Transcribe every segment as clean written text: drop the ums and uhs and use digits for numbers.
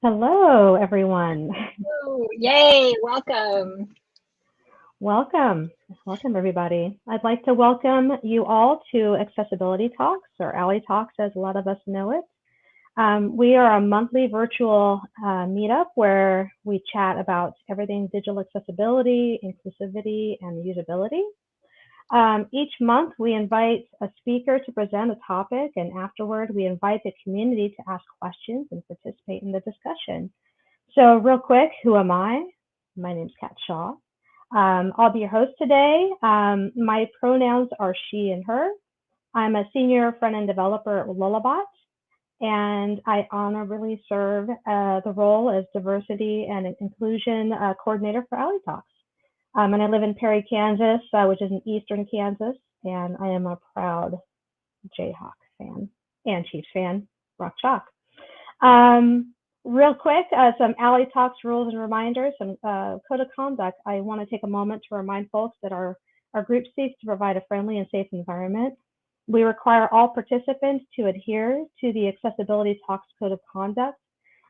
Hello, everyone. Oh, yay, welcome. Welcome. Welcome, everybody. I'd like to welcome you all to Accessibility Talks, or A11yTalks as a lot of us know it. We are a monthly virtual meetup where we chat about everything digital accessibility, inclusivity, and usability. Each month, we invite a speaker to present a topic, and afterward, we invite the community to ask questions and participate in the discussion. So real quick, who am I? My name's Kat Shaw. I'll be your host today. My pronouns are she and her. I'm a senior front-end developer at Lullabot, and I honorably serve the role as diversity and inclusion coordinator for A11yTalks. And I live in Perry, Kansas, which is in eastern Kansas, and I am a proud Jayhawk fan and Chiefs fan, Rock Chalk. Real quick, some A11yTalks rules and reminders, some code of conduct. I want to take a moment to remind folks that our group seeks to provide a friendly and safe environment. We require all participants to adhere to the Accessibility Talks Code of Conduct.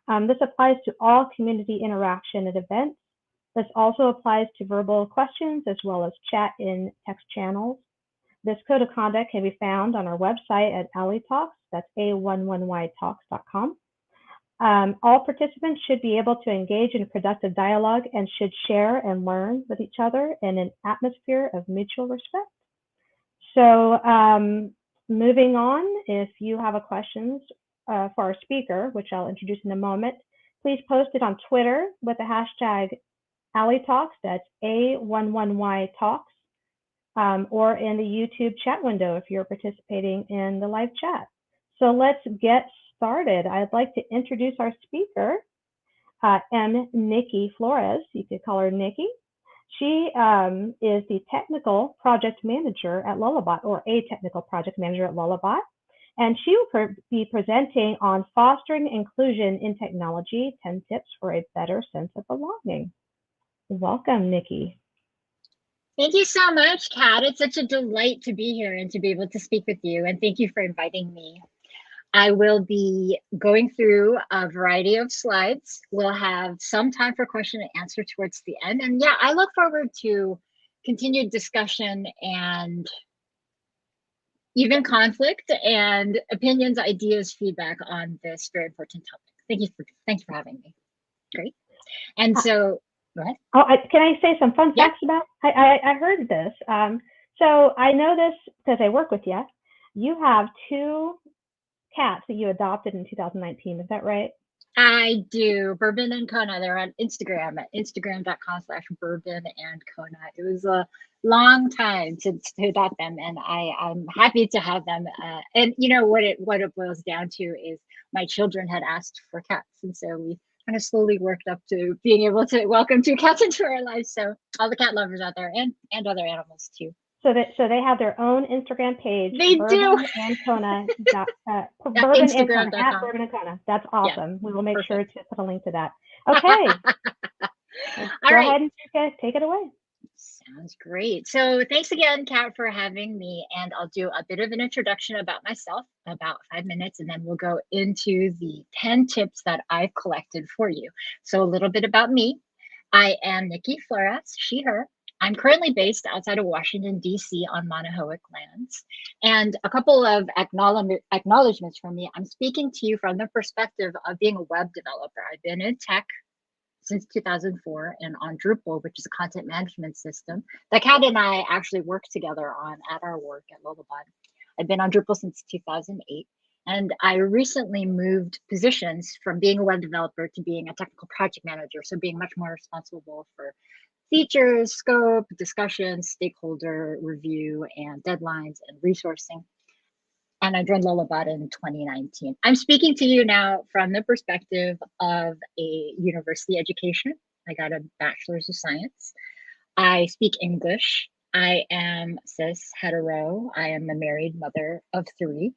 This applies to all community interaction at events. This also applies to verbal questions as well as chat in text channels. This code of conduct can be found on our website at A11yTalks. That's A11yTalks.com. All participants should be able to engage in productive dialogue and should share and learn with each other in an atmosphere of mutual respect. So moving on, if you have a questions for our speaker, which I'll introduce in a moment, please post it on Twitter with the hashtag A11yTalks, that's A11yTalks, or in the YouTube chat window if you're participating in the live chat. So let's get started. I'd like to introduce our speaker, Nikki Flores. You could call her Nikki. She is the technical project manager at Lullabot, or a technical project manager at Lullabot. And she will be presenting on fostering inclusion in technology, 10 tips for a better sense of belonging. Welcome, Nikki. Thank you so much, Kat. It's such a delight to be here and to be able to speak with you. And thank you for inviting me. I will be going through a variety of slides. We'll have some time for question and answer towards the end. And yeah, I look forward to continued discussion and even conflict and opinions, ideas, feedback on this very important topic. Thanks for having me. Great. And so, go ahead. Oh, can I say some fun facts about? I heard this. So I know this because I work with you. You have two cats that you adopted in 2019. Is that right? I do. Bourbon and Kona. They're on Instagram at instagram.com/bourbon and Kona. It was a long time to adopt them, and I'm happy to have them. And you know what it boils down to is my children had asked for cats, and so we kind of slowly worked up to being able to welcome two cats into our lives. So all the cat lovers out there and other animals too. So they have their own Instagram page. They Bourbon do. And Kona. Bourbon and Kona. At Bourbon and Kona. That's awesome. Yeah, we will make sure to put a link to that. Okay. Go ahead and take it away. Sounds great. So thanks again, Kat, for having me. And I'll do a bit of an introduction about myself, about 5 minutes, and then we'll go into the 10 tips that I've collected for you. So a little bit about me. I am Nikki Flores, she, her. I'm currently based outside of Washington, D.C. on Monohoic lands. And a couple of acknowledgements from me. I'm speaking to you from the perspective of being a web developer. I've been in tech since 2004 and on Drupal, which is a content management system that Kat and I actually worked together on at our work at Lullabot. I've been on Drupal since 2008. And I recently moved positions from being a web developer to being a technical project manager. So being much more responsible for features, scope, discussions, stakeholder review, and deadlines and resourcing. And I joined Lullabot in 2019. I'm speaking to you now from the perspective of a university education. I got a bachelor's of science. I speak English. I am cis hetero. I am a married mother of 3.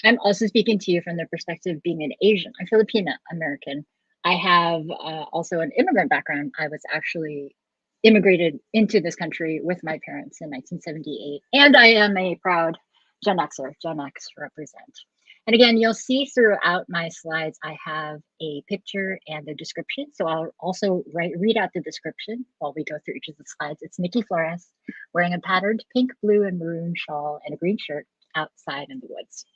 I'm also speaking to you from the perspective of being an Asian. I'm Filipino American. I have also an immigrant background. I was actually immigrated into this country with my parents in 1978. And I am a proud Gen Xer, Gen X represent. And again, you'll see throughout my slides, I have a picture and a description. So I'll also read out the description while we go through each of the slides. It's Nikki Flores wearing a patterned pink, blue, and maroon shawl and a green shirt outside in the woods.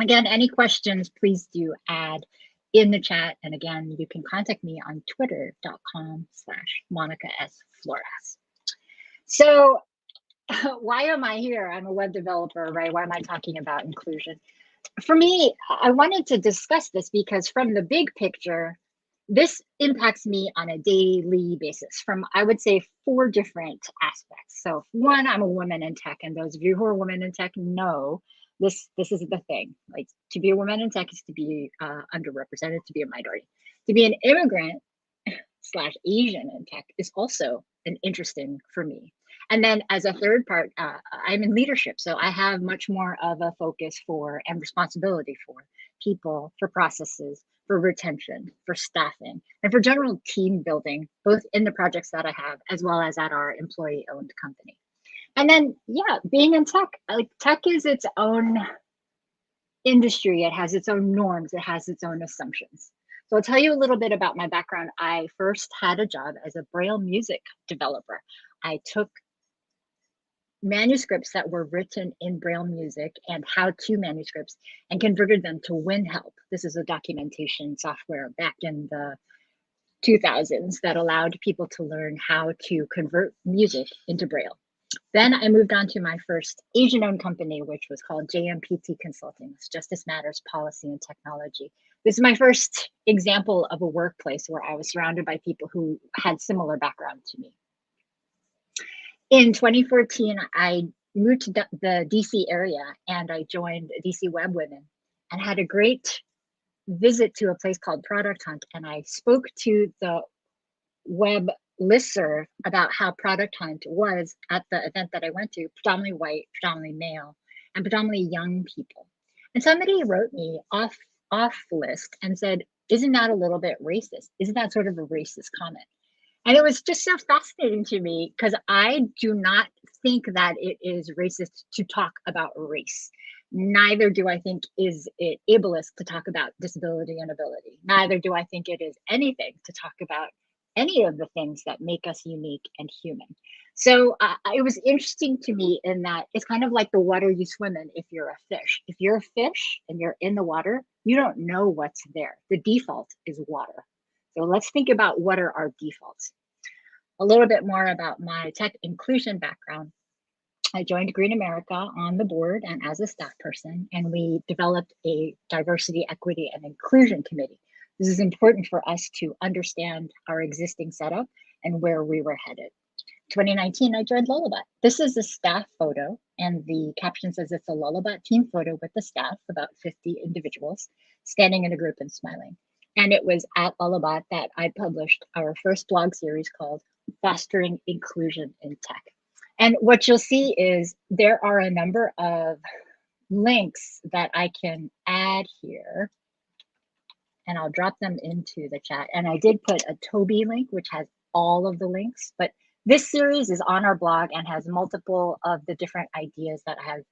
Again, any questions, please do add in the chat. And again, you can contact me on twitter.com/Monica S. Flores. So why am I here? I'm a web developer, right? Why am I talking about inclusion? For me, I wanted to discuss this because from the big picture, this impacts me on a daily basis from, I would say, 4 different aspects. So one, I'm a woman in tech, and those of you who are women in tech know this is the thing. Like, to be a woman in tech is to be underrepresented, to be a minority. To be an immigrant / Asian in tech is also an interesting for me. And then as a third part, I'm in leadership. So I have much more of a focus for and responsibility for people, for processes, for retention, for staffing, and for general team building, both in the projects that I have, as well as at our employee-owned company. And then, yeah, being in tech, like tech is its own industry. It has its own norms. It has its own assumptions. So I'll tell you a little bit about my background. I first had a job as a Braille music developer. I took manuscripts that were written in Braille music and how-to manuscripts and converted them to WinHelp. This is a documentation software back in the 2000s that allowed people to learn how to convert music into Braille. Then I moved on to my first Asian-owned company, which was called JMPT Consulting. It's Justice Matters Policy and Technology. This is my first example of a workplace where I was surrounded by people who had similar background to me. In 2014, I moved to the DC area and I joined DC Web Women and had a great visit to a place called Product Hunt. And I spoke to the web listserv about how Product Hunt was at the event that I went to, predominantly white, predominantly male, and predominantly young people. And somebody wrote me off list and said, isn't that a little bit racist? Isn't that sort of a racist comment? And it was just so fascinating to me because I do not think that it is racist to talk about race. Neither do I think is it ableist to talk about disability and ability. Neither do I think it is anything to talk about any of the things that make us unique and human. So it was interesting to me in that it's kind of like the water you swim in if you're a fish. If you're a fish and you're in the water, you don't know what's there. The default is water. So let's think about what are our defaults. A little bit more about my tech inclusion background. I joined Green America on the board and as a staff person, and we developed a diversity, equity, and inclusion committee. This is important for us to understand our existing setup and where we were headed. 2019, I joined Lullabot. This is a staff photo, and the caption says it's a Lullabot team photo with the staff, about 50 individuals, standing in a group and smiling. And it was at Lullabot that I published our first blog series called Fostering Inclusion in Tech. And what you'll see is there are a number of links that I can add here, and I'll drop them into the chat. And I did put a Toby link, which has all of the links, but this series is on our blog and has multiple of the different ideas that I have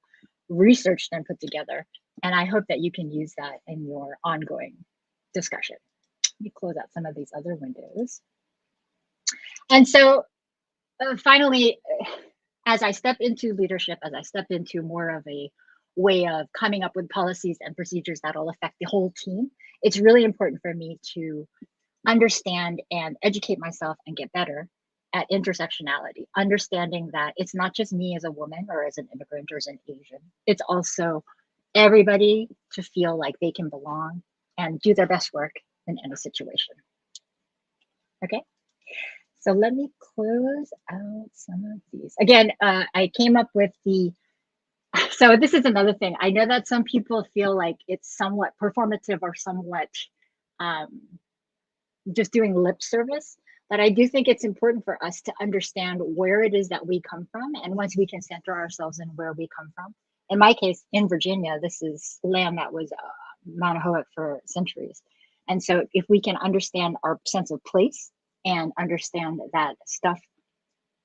researched and put together. And I hope that you can use that in your ongoing discussion. Let me close out some of these other windows. And so finally, as I step into leadership, as I step into more of a way of coming up with policies and procedures that will affect the whole team, it's really important for me to understand and educate myself and get better at intersectionality, understanding that it's not just me as a woman or as an immigrant or as an Asian, it's also everybody to feel like they can belong and do their best work in any situation. Okay, so let me close out some of these. Again, I came up with so this is another thing. I know that some people feel like it's somewhat performative or somewhat just doing lip service, but I do think it's important for us to understand where it is that we come from. And once we can center ourselves in where we come from, in my case, in Virginia, this is land that was Manahoic for centuries. And so if we can understand our sense of place and understand that stuff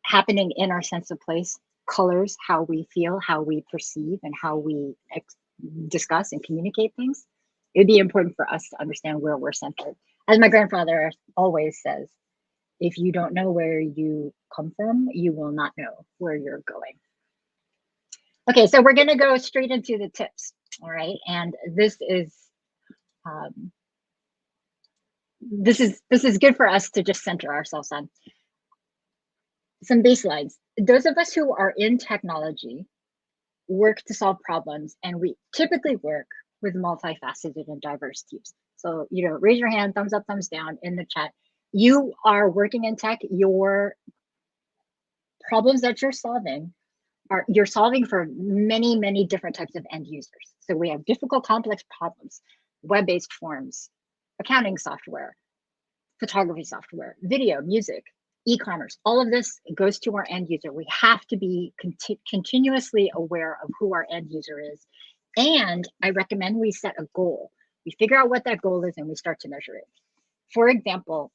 happening in our sense of place colors how we feel, how we perceive, and how we discuss and communicate things, it'd be important for us to understand where we're centered. As my grandfather always says, if you don't know where you come from, you will not know where you're going. Okay, so we're going to go straight into the tips. All right, and this is good for us to just center ourselves on. Some baselines. Those of us who are in technology work to solve problems, and we typically work with multifaceted and diverse teams. So, raise your hand, thumbs up, thumbs down in the chat. You are working in tech. Your problems that you're solving for many, many different types of end users. So we have difficult, complex problems, web-based forms, accounting software, photography software, video, music, e-commerce. All of this goes to our end user. We have to be continuously aware of who our end user is. And I recommend we set a goal. We figure out what that goal is and we start to measure it. For example,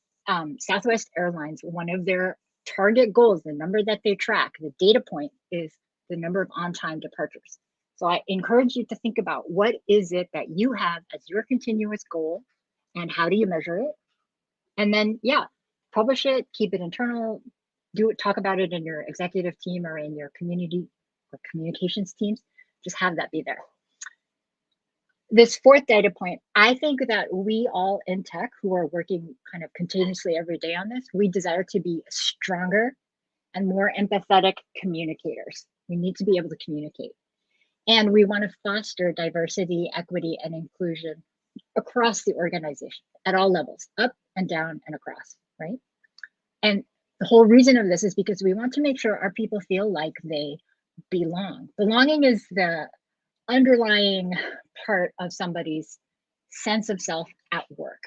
Southwest Airlines, one of their target goals, the number that they track, the data point, is the number of on-time departures. So I encourage you to think about what is it that you have as your continuous goal and how do you measure it? And then, publish it, keep it internal, talk about it in your executive team or in your community or communications teams. Just have that be there. This fourth data point, I think that we all in tech who are working kind of continuously every day on this, we desire to be stronger and more empathetic communicators. We need to be able to communicate. And we want to foster diversity, equity, and inclusion across the organization at all levels, up and down and across, right? And the whole reason of this is because we want to make sure our people feel like they belong. Belonging is the underlying part of somebody's sense of self at work.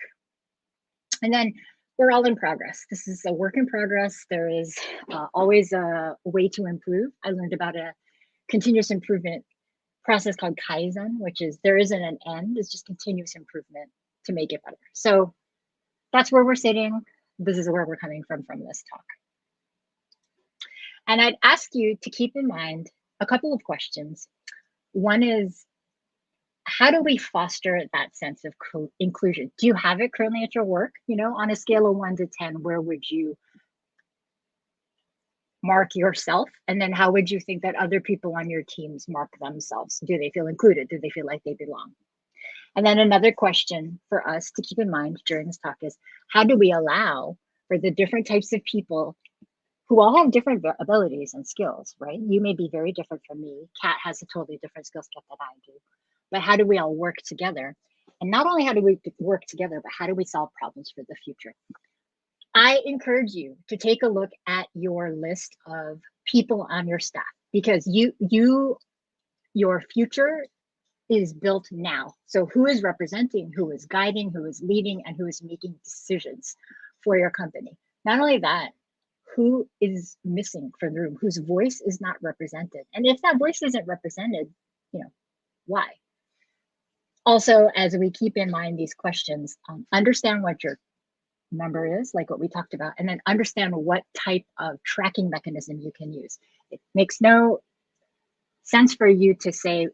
And then we're all in progress. This is a work in progress. There is always a way to improve. I learned about a continuous improvement process called Kaizen, which is there isn't an end, it's just continuous improvement to make it better. So that's where we're sitting. This is where we're coming from this talk. And I'd ask you to keep in mind a couple of questions. One is, how do we foster that sense of inclusion? Do you have it currently at your work? On a scale of 1 to 10, where would you mark yourself? And then how would you think that other people on your teams mark themselves? Do they feel included? Do they feel like they belong? And then another question for us to keep in mind during this talk is, how do we allow for the different types of people who all have different abilities and skills, right? You may be very different from me. Kat has a totally different skill set than I do. But how do we all work together? And not only how do we work together, but how do we solve problems for the future? I encourage you to take a look at your list of people on your staff, because your future is built now. So who is representing, who is guiding, who is leading, and who is making decisions for your company? Not only that, who is missing from the room, whose voice is not represented? And if that voice isn't represented, why? Also, as we keep in mind these questions, understand what your number is, like what we talked about, and then understand what type of tracking mechanism you can use. It makes no sense for you to say,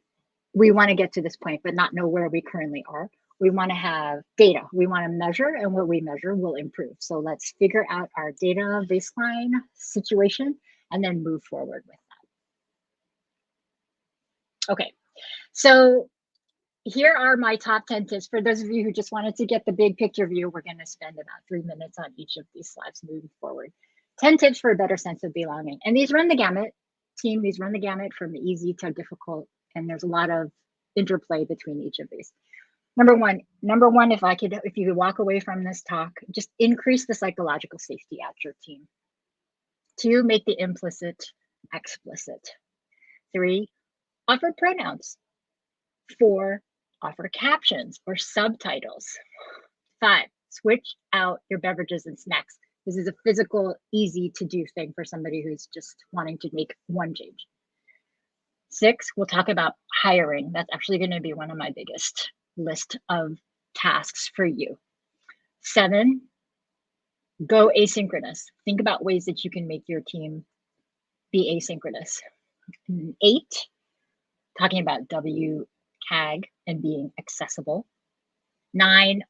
we want to get to this point, but not know where we currently are. We want to have data. We want to measure, and what we measure will improve. So let's figure out our data baseline situation and then move forward with that. Okay, so here are my top 10 tips. For those of you who just wanted to get the big picture view, we're going to spend about 3 minutes on each of these slides moving forward. 10 tips for a better sense of belonging. And these run the gamut, team. These run the gamut from easy to difficult. And there's a lot of interplay between each of these. Number one, if you could walk away from this talk, just increase the psychological safety at your team. 2, make the implicit explicit. 3, offer pronouns. 4, offer captions or subtitles. 5, switch out your beverages and snacks. This is a physical, easy to do thing for somebody who's just wanting to make one change. 6, we'll talk about hiring. That's actually going to be one of my biggest list of tasks for you. 7, go asynchronous. Think about ways that you can make your team be asynchronous. 8, talking about tag and being accessible. 9,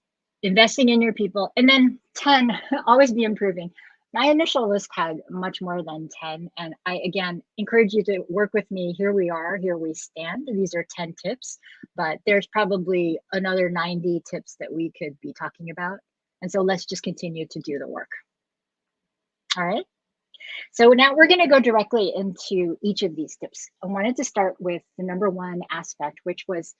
investing in your people. And then 10, always be improving. My initial list had much more than 10. And I, again, encourage you to work with me. Here we are, here we stand. These are 10 tips, but there's probably another 90 tips that we could be talking about. And so let's just continue to do the work. All right. So now we're going to go directly into each of these tips. I wanted to start with the number 1 aspect, which was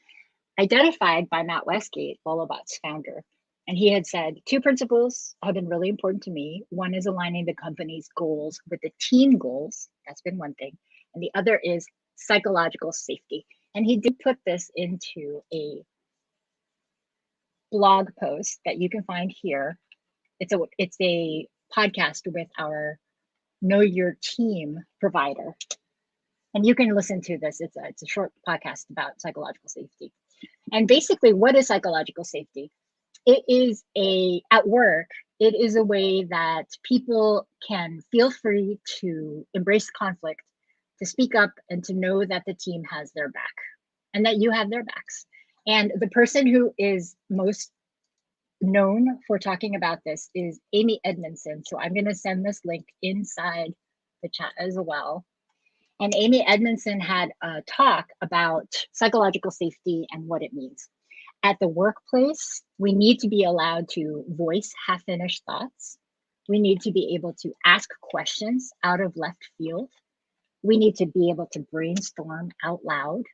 identified by Matt Westgate, Lullabot's founder. And he had said, 2 principles have been really important to me. One is aligning the company's goals with the team goals. That's been one thing. And the other is psychological safety. And he did put this into a blog post that you can find here. It's a podcast with our Know Your Team provider. And you can listen to this. It's a short podcast about psychological safety. And basically, what is psychological safety? It is at work, it is a way that people can feel free to embrace conflict, to speak up, and to know that the team has their back and that you have their backs. And the person who is most known for talking about this is Amy Edmondson. So I'm going to send this link inside the chat as well. And Amy Edmondson had a talk about psychological safety and what it means. At the workplace, we need to be allowed to voice half-finished thoughts. We need to be able to ask questions out of left field. We need to be able to brainstorm out loud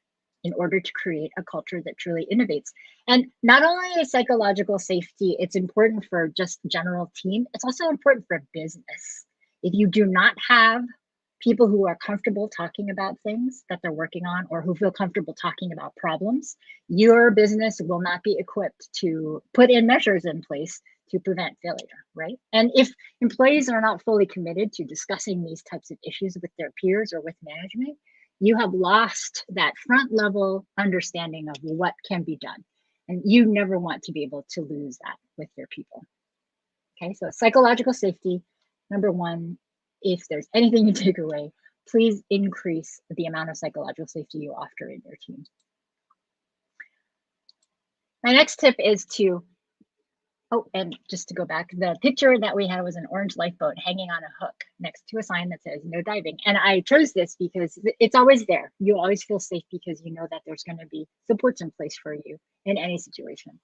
in order to create a culture that truly innovates. And not only is psychological safety, it's important for just general team, it's also important for business. If you do not have people who are comfortable talking about things that they're working on or who feel comfortable talking about problems, your business will not be equipped to put in measures in place to prevent failure, right? And if employees are not fully committed to discussing these types of issues with their peers or with management, you have lost that front level understanding of what can be done. And you never want to be able to lose that with your people. Okay, so psychological safety, number 1, if there's anything you take away, please increase the amount of psychological safety you offer in your team. My next tip is to, and just to go back, the picture that we had was an orange lifeboat hanging on a hook next to a sign that says no diving. And I chose this because it's always there. You always feel safe because you know that there's going to be supports in place for you in any situation.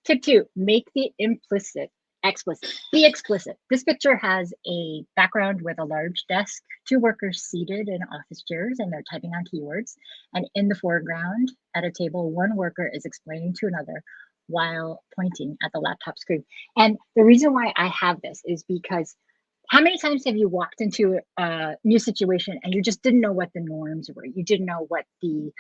Tip 2, make the implicit explicit. Be explicit. This picture has a background with a large desk, 2 workers seated in office chairs, and they're typing on keywords. And in the foreground, at a table, 1 worker is explaining to another while pointing at the laptop screen. And the reason why I have this is because how many times have you walked into a new situation and you just didn't know what the norms were? You didn't know what the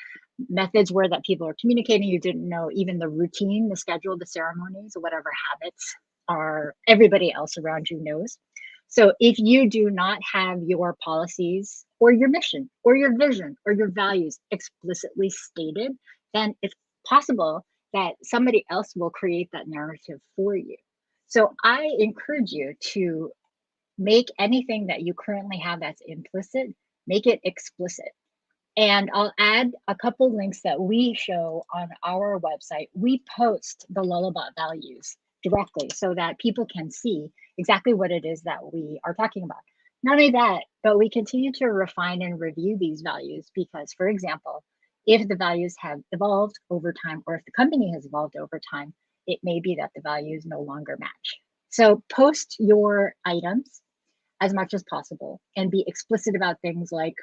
methods were that people are communicating. You didn't know even the routine, the schedule, the ceremonies, or whatever habits are everybody else around you knows. So if you do not have your policies or your mission or your vision or your values explicitly stated, then it's possible that somebody else will create that narrative for you. So I encourage you to make anything that you currently have that's implicit, make it explicit. And I'll add a couple links that we show on our website. We post the Lullabot values directly so that people can see exactly what it is that we are talking about. Not only that, but we continue to refine and review these values because, for example, if the values have evolved over time or if the company has evolved over time, it may be that the values no longer match. So post your items as much as possible and be explicit about things like,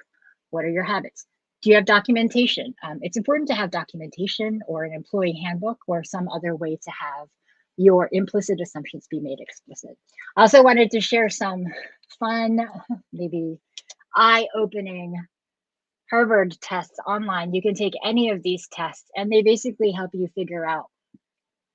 what are your habits? Do you have documentation? It's important to have documentation or an employee handbook or some other way to have your implicit assumptions be made explicit. I also wanted to share some fun, maybe eye-opening Harvard tests online. You can take any of these tests and they basically help you figure out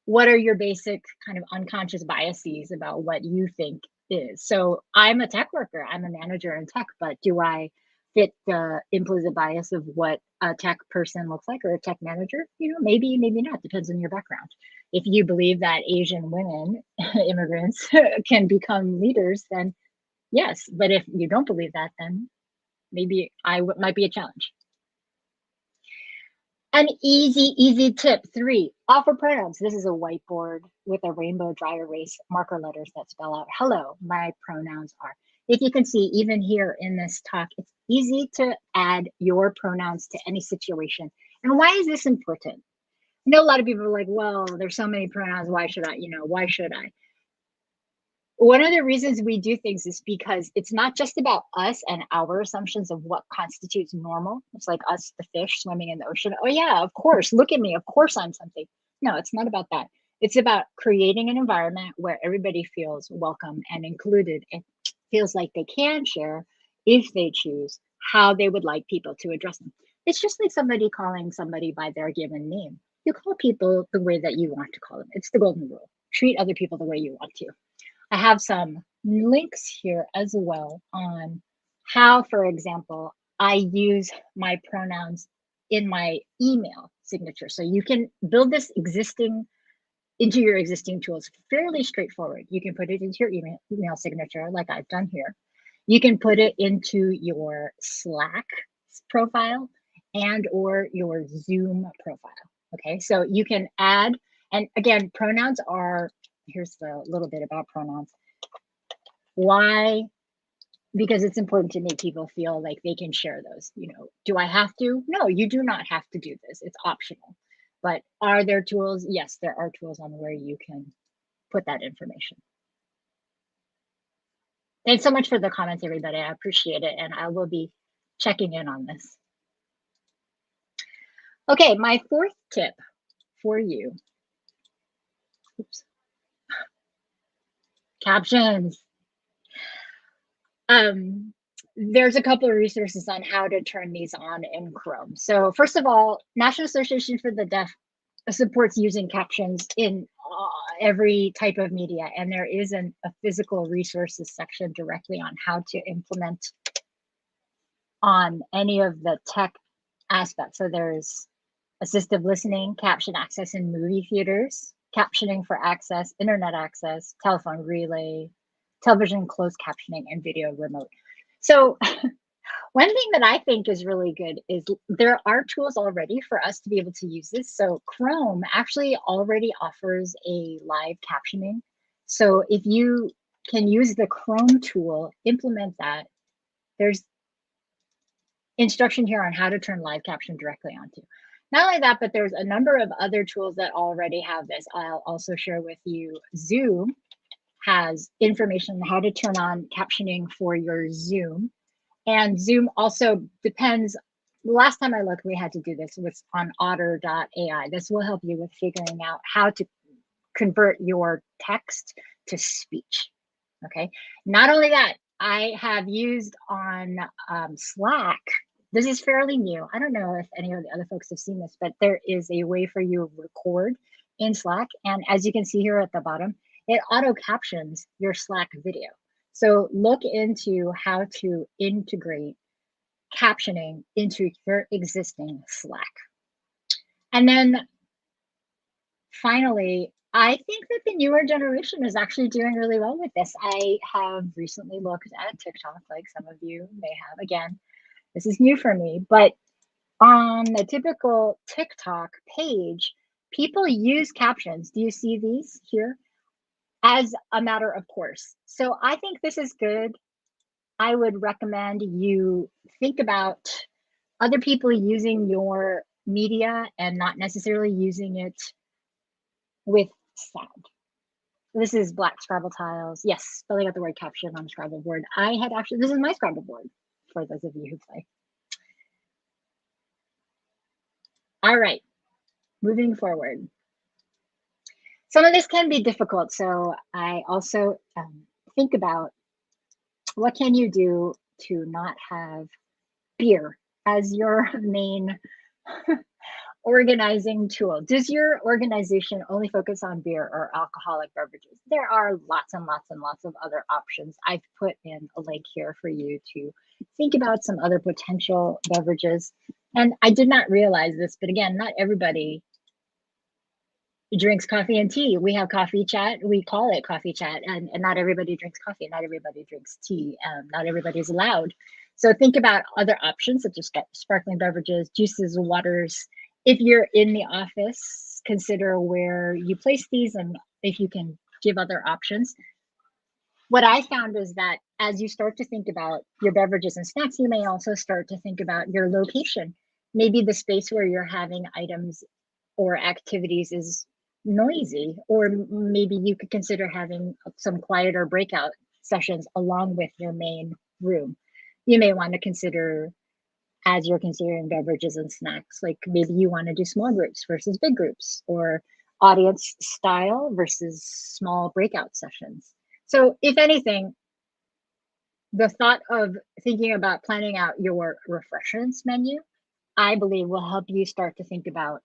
what are your basic kind of unconscious biases about what you think is. So I'm a tech worker, I'm a manager in tech, but do I fit the implicit bias of what a tech person looks like or a tech manager? You know, maybe, maybe not, depends on your background. If you believe that Asian women, immigrants, can become leaders, then yes. But if you don't believe that, then maybe might be a challenge. An easy tip 3, offer pronouns. This is a whiteboard with a rainbow dry erase marker letters that spell out, hello, my pronouns are. If you can see, even here in this talk, it's easy to add your pronouns to any situation. And why is this important? I know a lot of people are like, well, there's so many pronouns. Why should I? Why should I? One of the reasons we do things is because it's not just about us and our assumptions of what constitutes normal. It's like us, the fish swimming in the ocean. Oh yeah, of course, look at me. Of course I'm something. No, it's not about that. It's about creating an environment where everybody feels welcome and included and feels like they can share, if they choose, how they would like people to address them. It's just like somebody calling somebody by their given name. You call people the way that you want to call them. It's the golden rule. Treat other people the way you want to. I have some links here as well on how, for example, I use my pronouns in my email signature. So you can build this into your existing tools fairly straightforward. You can put it into your email signature like I've done here. You can put it into your Slack profile and or your Zoom profile. Okay, so you can add, and again, pronouns are, here's the little bit about pronouns. Why? Because it's important to make people feel like they can share those. Do I have to? No, you do not have to do this. It's optional. But are there tools? Yes, there are tools on where you can put that information. Thanks so much for the comments, everybody. I appreciate it. And I will be checking in on this. Okay, my 4th tip for you. Oops. Captions. There's a couple of resources on how to turn these on in Chrome. So first of all, National Association for the Deaf supports using captions in every type of media. And there is a physical resources section directly on how to implement on any of the tech aspects. So there's assistive listening, caption access in movie theaters, captioning for access, internet access, telephone relay, television closed captioning, and video remote. So one thing that I think is really good is there are tools already for us to be able to use this. So Chrome actually already offers a live captioning. So if you can use the Chrome tool, implement that. There's instruction here on how to turn live caption directly onto. Not only that, but there's a number of other tools that already have this. I'll also share with you Zoom has information on how to turn on captioning for your Zoom. And Zoom also depends. The last time I looked, we had to do this was on otter.ai. This will help you with figuring out how to convert your text to speech. Okay. Not only that, I have used on Slack. This is fairly new. I don't know if any of the other folks have seen this, but there is a way for you to record in Slack. And as you can see here at the bottom, it auto captions your Slack video. So look into how to integrate captioning into your existing Slack. And then finally, I think that the newer generation is actually doing really well with this. I have recently looked at TikTok, like some of you may have. Again, this is new for me, but on the typical TikTok page, people use captions. Do you see these here? As a matter of course. So I think this is good. I would recommend you think about other people using your media and not necessarily using it with sound. This is black Scrabble tiles. Yes, spelling out the word caption on the Scrabble board. This is my Scrabble board for those of you who play. All right, moving forward. Some of this can be difficult, so I also think about what can you do to not have beer as your main organizing tool. Does your organization only focus on beer or alcoholic beverages? There are lots and lots and lots of other options. I've put in a link here for you to think about some other potential beverages. And I did not realize this, but again, not everybody drinks coffee and tea. We have coffee chat. We call it coffee chat, and not everybody drinks coffee. Not everybody drinks tea. Not everybody is allowed. So think about other options such as sparkling beverages, juices, waters, If you're in the office, consider where you place these and if you can give other options. What I found is that as you start to think about your beverages and snacks, you may also start to think about your location. Maybe the space where you're having items or activities is noisy, or maybe you could consider having some quieter breakout sessions along with your main room. You may want to consider, as you're considering beverages and snacks, like maybe you want to do small groups versus big groups, or audience style versus small breakout sessions. So if anything, the thought of thinking about planning out your refreshments menu, I believe will help you start to think about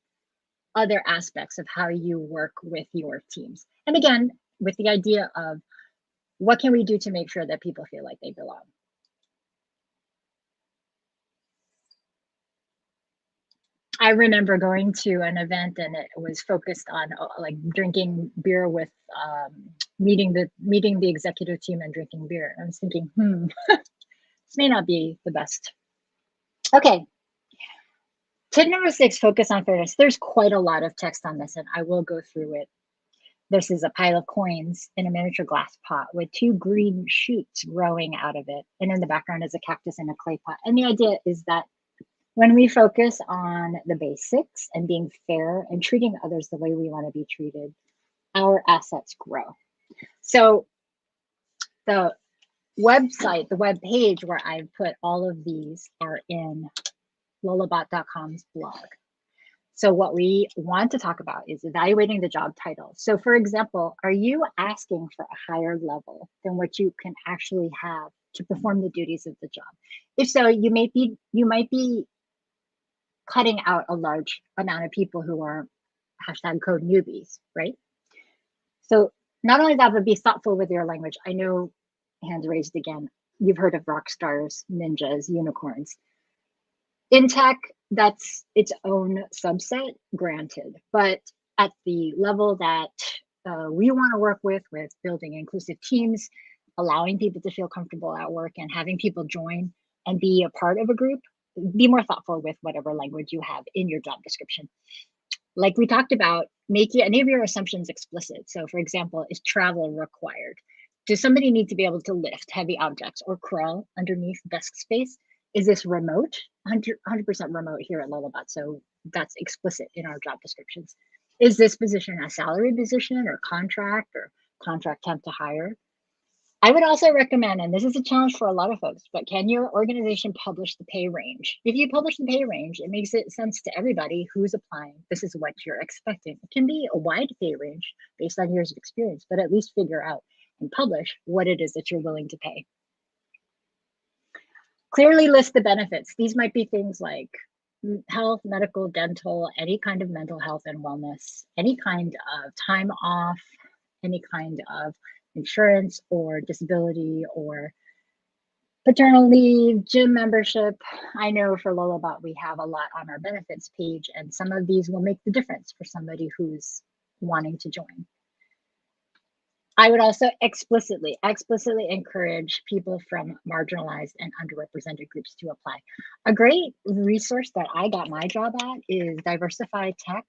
other aspects of how you work with your teams. And again, with the idea of what can we do to make sure that people feel like they belong? I remember going to an event and it was focused on like drinking beer with meeting the executive team and drinking beer. I was thinking, this may not be the best. Okay. Tip number 6, focus on fairness. There's quite a lot of text on this and I will go through it. This is a pile of coins in a miniature glass pot with 2 green shoots growing out of it. And in the background is a cactus in a clay pot. And the idea is that when we focus on the basics and being fair and treating others the way we want to be treated, our assets grow. So the website, the web page where I've put all of these are in lolabot.com's blog. So what we want to talk about is evaluating the job title. So for example, are you asking for a higher level than what you can actually have to perform the duties of the job? If so, you might be cutting out a large amount of people who are #code newbies, right? So not only that, but be thoughtful with your language. I know, hands raised again, you've heard of rock stars, ninjas, unicorns. In tech, that's its own subset, granted. But at the level that we want to work with building inclusive teams, allowing people to feel comfortable at work and having people join and be a part of a group, be more thoughtful with whatever language you have in your job description. Like we talked about, make any of your assumptions explicit. So for example, is travel required? Does somebody need to be able to lift heavy objects or crawl underneath desk space? Is this remote? 100% remote here at Lullabot, so that's explicit in our job descriptions. Is this position a salary position or contract temp to hire? I would also recommend, and this is a challenge for a lot of folks, but can your organization publish the pay range? If you publish the pay range, it makes it sense to everybody who's applying. This is what you're expecting. It can be a wide pay range based on years of experience, but at least figure out and publish what it is that you're willing to pay. Clearly list the benefits. These might be things like health, medical, dental, any kind of mental health and wellness, any kind of time off, any kind of insurance or disability or paternal leave, gym membership. I know for Lullabot, we have a lot on our benefits page, and some of these will make the difference for somebody who's wanting to join. I would also explicitly encourage people from marginalized and underrepresented groups to apply. A great resource that I got my job at is Diversify Tech.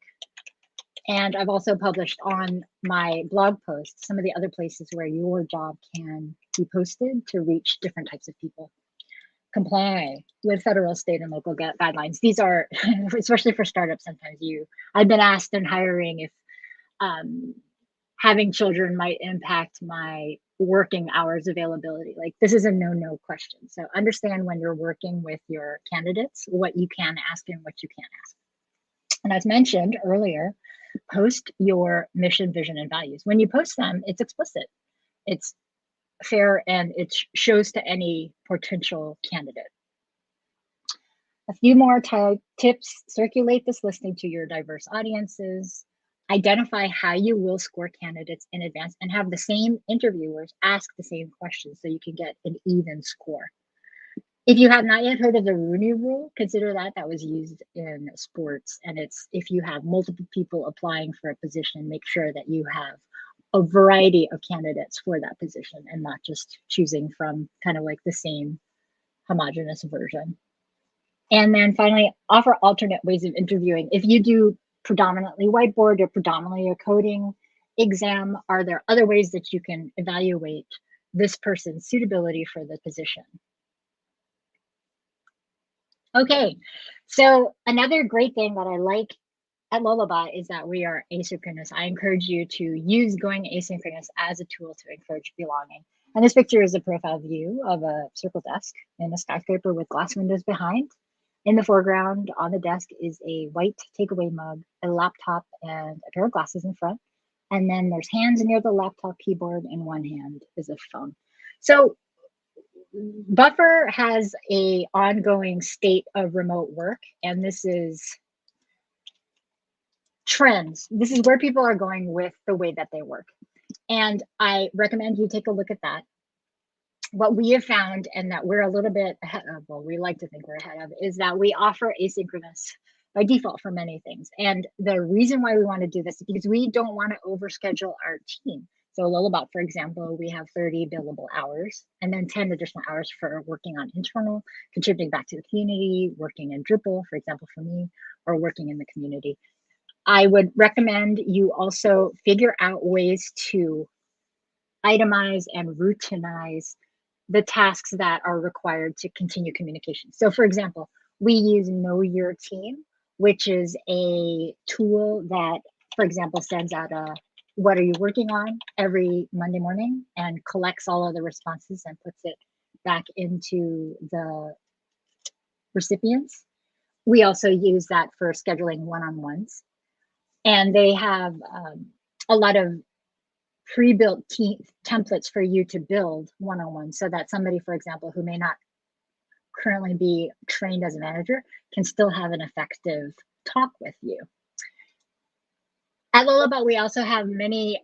And I've also published on my blog post some of the other places where your job can be posted to reach different types of people. Comply with federal, state, and local guidelines. These are, especially for startups, sometimes I've been asked in hiring if having children might impact my working hours availability. Like, this is a no question. So understand when you're working with your candidates, what you can ask and what you can't ask. And as mentioned earlier, post your mission, vision, and values. When you post them, it's explicit, it's fair, and it shows to any potential candidate. A few more tips: circulate this listing to your diverse audiences. Identify how you will score candidates in advance and have the same interviewers ask the same questions so you can get an even score. If you have not yet heard of the Rooney Rule, consider that was used in sports. And it's, if you have multiple people applying for a position, make sure that you have a variety of candidates for that position and not just choosing from kind of like the same homogenous version. And then finally, offer alternate ways of interviewing. If you do predominantly whiteboard or predominantly a coding exam, are there other ways that you can evaluate this person's suitability for the position? Okay, so another great thing that I like at Lullabot is that we are asynchronous. I encourage you to use going asynchronous as a tool to encourage belonging. And this picture is a profile view of a circle desk in a skyscraper with glass windows behind. In the foreground on the desk is a white takeaway mug, a laptop, and a pair of glasses in front. And then there's hands near the laptop keyboard, and one hand is a phone. So Buffer has a ongoing state of remote work, and this is trends. This is where people are going with the way that they work. And I recommend you take a look at that. What we have found, and that we're a little bit ahead of, well, we like to think we're ahead of, is that we offer asynchronous by default for many things. And the reason why we want to do this is because we don't want to overschedule our team. So Lullabot, for example, we have 30 billable hours and then 10 additional hours for working on internal, contributing back to the community, working in Drupal, for example, for me, or working in the community. I would recommend you also figure out ways to itemize and routinize the tasks that are required to continue communication. So for example, we use Know Your Team, which is a tool that, for example, sends out a what are you working on every Monday morning and collects all of the responses and puts it back into the recipients. We also use that for scheduling one-on-ones. And they have a lot of pre-built templates for you to build one-on-one so that somebody, for example, who may not currently be trained as a manager can still have an effective talk with you. At Lullabot, we also have many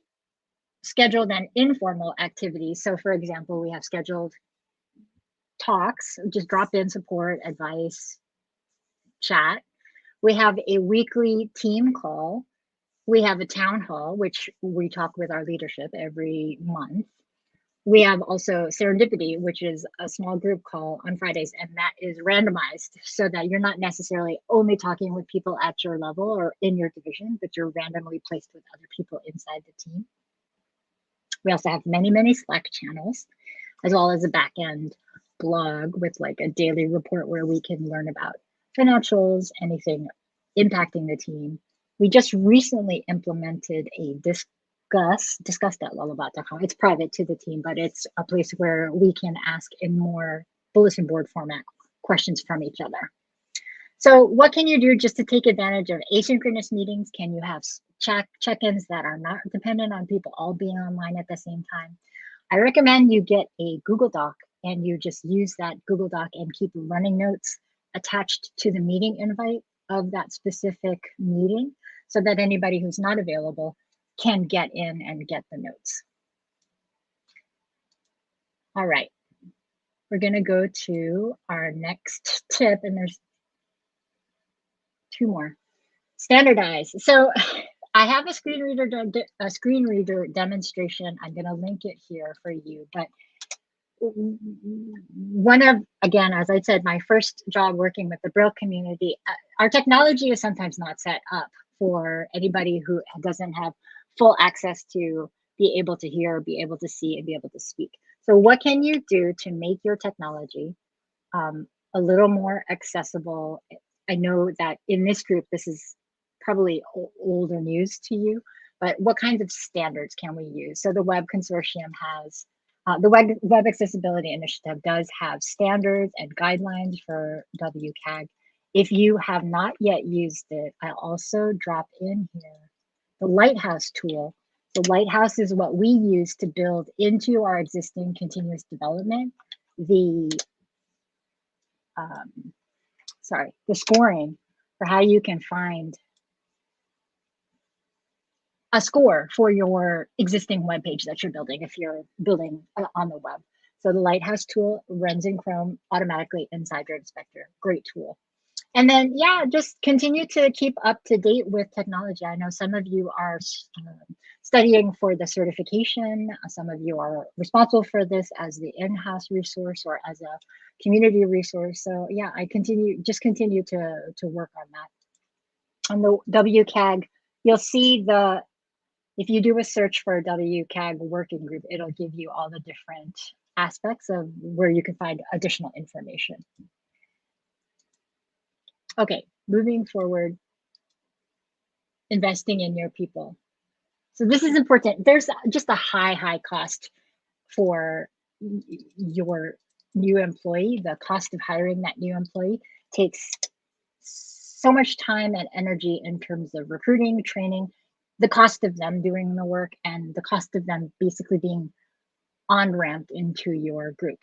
scheduled and informal activities. So for example, we have scheduled talks, just drop-in support, advice, chat. We have a weekly team call. We have a town hall, which we talk with our leadership every month. We have also Serendipity, which is a small group call on Fridays, and that is randomized so that you're not necessarily only talking with people at your level or in your division, but you're randomly placed with other people inside the team. We also have many, many Slack channels, as well as a back-end blog with like a daily report where we can learn about financials, anything impacting the team. We just recently implemented a discussed at lullabot.com. It's private to the team, but it's a place where we can ask in more bulletin board format questions from each other. So what can you do just to take advantage of asynchronous meetings? Can you have check-ins that are not dependent on people all being online at the same time? I recommend you get a Google Doc and you just use that Google Doc and keep running notes attached to the meeting invite of that specific meeting so that anybody who's not available can get in and get the notes. All right, we're gonna go to our next tip, and there's two more. Standardize. So I have a screen reader demonstration. I'm gonna link it here for you, but one of, again, as I said, my first job working with the Braille community, our technology is sometimes not set up for anybody who doesn't have full access to be able to hear, be able to see, and be able to speak. So what can you do to make your technology a little more accessible? I know that in this group, this is probably older news to you, but what kinds of standards can we use? So the Web Consortium has, the Web Accessibility Initiative does have standards and guidelines for WCAG. If you have not yet used it, I'll also drop in here the Lighthouse tool. The Lighthouse is what we use to build into our existing continuous development, the scoring for how you can find a score for your existing web page that you're building if you're building on the web. So the Lighthouse tool runs in Chrome automatically inside your inspector. Great tool. And then, yeah, just continue to keep up to date with technology. I know some of you are studying for the certification. Some of you are responsible for this as the in-house resource or as a community resource. So yeah, continue to work on that. On the WCAG, you'll see if you do a search for a WCAG working group, it'll give you all the different aspects of where you can find additional information. Okay, moving forward, investing in your people. So this is important. There's just a high cost for your new employee. The cost of hiring that new employee takes so much time and energy in terms of recruiting, training, the cost of them doing the work, and the cost of them basically being on-ramped into your group.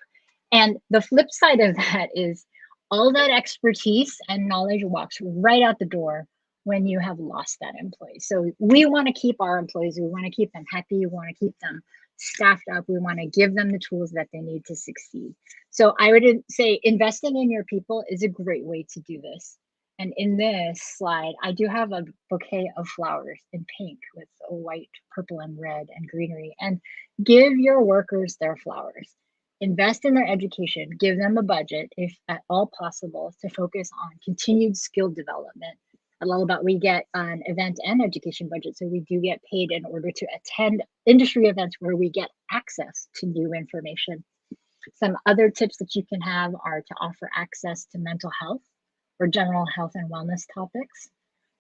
And the flip side of that is all that expertise and knowledge walks right out the door when you have lost that employee. So we want to keep our employees, we want to keep them happy, we want to keep them staffed up, we want to give them the tools that they need to succeed. So I would say investing in your people is a great way to do this. And in this slide, I do have a bouquet of flowers in pink with a white, purple, and red and greenery. And give your workers their flowers. Invest in their education. Give them a budget, if at all possible, to focus on continued skill development. At Lullabout, we get an event and education budget, so we do get paid in order to attend industry events where we get access to new information. Some other tips that you can have are to offer access to mental health or general health and wellness topics.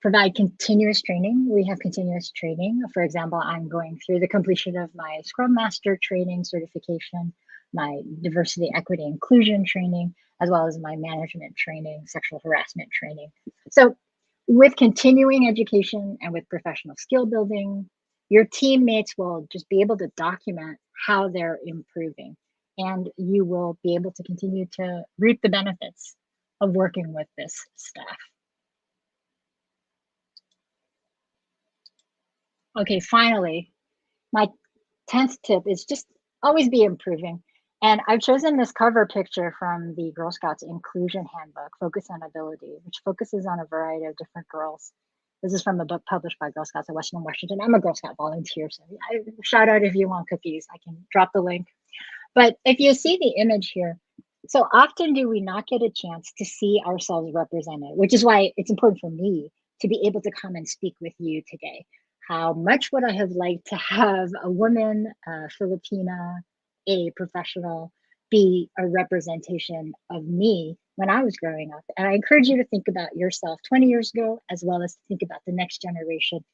Provide continuous training. We have continuous training. For example, I'm going through the completion of my Scrum Master training certification, my diversity, equity, inclusion training, as well as my management training, sexual harassment training. So with continuing education and with professional skill building, your teammates will just be able to document how they're improving, and you will be able to continue to reap the benefits of working with this staff. Okay, finally, my 10th tip is just always be improving. And I've chosen this cover picture from the Girl Scouts Inclusion Handbook, Focus on Ability, which focuses on a variety of different girls. This is from a book published by Girl Scouts of Western Washington. I'm a Girl Scout volunteer, so shout out if you want cookies. I can drop the link. But if you see the image here, so often do we not get a chance to see ourselves represented, which is why it's important for me to be able to come and speak with you today. How much would I have liked to have a woman, a Filipina, a professional, be a representation of me when I was growing up? And I encourage you to think about yourself 20 years ago, as well as to think about the next generation.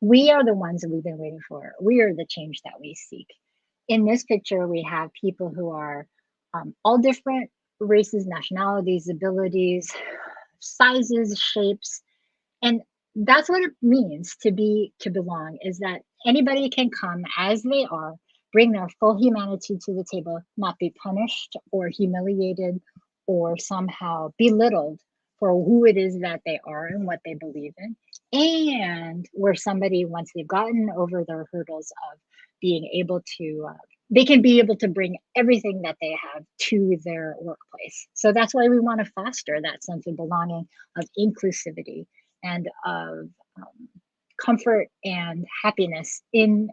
We are the ones that we've been waiting for. We are the change that we seek. In this picture, we have people who are all different races, nationalities, abilities, sizes, shapes, and that's what it means to belong, is that anybody can come as they are, bring their full humanity to the table, not be punished or humiliated or somehow belittled for who it is that they are and what they believe in. And where somebody, once they've gotten over their hurdles of being able to, they can be able to bring everything that they have to their workplace. So that's why we want to foster that sense of belonging, of inclusivity, and of comfort and happiness in